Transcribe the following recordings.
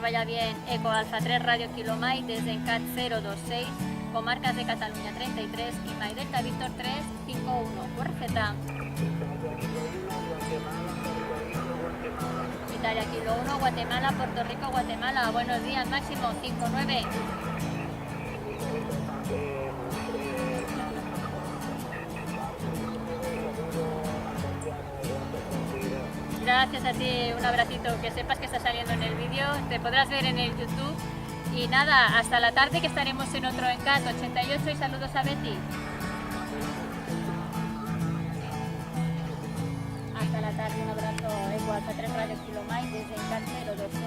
vaya bien. Eco Alfa 3 Radio Kilo Mike desde Encat 026, Comarcas de Cataluña 33 y Mike Delta Víctor 351. QRZ. Italia Kilo 1, Guatemala, Puerto Rico, Guatemala. Buenos días, Máximo 59. Gracias a ti, un abracito, que sepas que está saliendo en el vídeo, te podrás ver en el YouTube. Y nada, hasta la tarde que estaremos en otro Encat 88 y saludos a Betty. Hasta la tarde, un abrazo, Eco Alfa 3 Radio Kilo Mike desde Encat 026.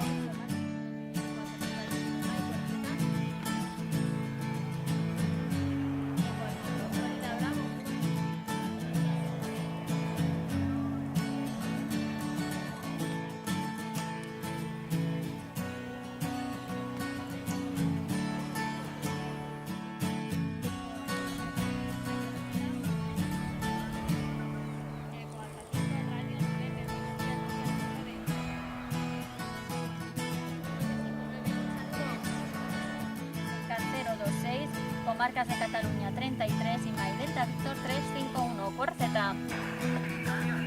Comarcas de Cataluña 33 y Mike Delta Víctor 351. QRZ.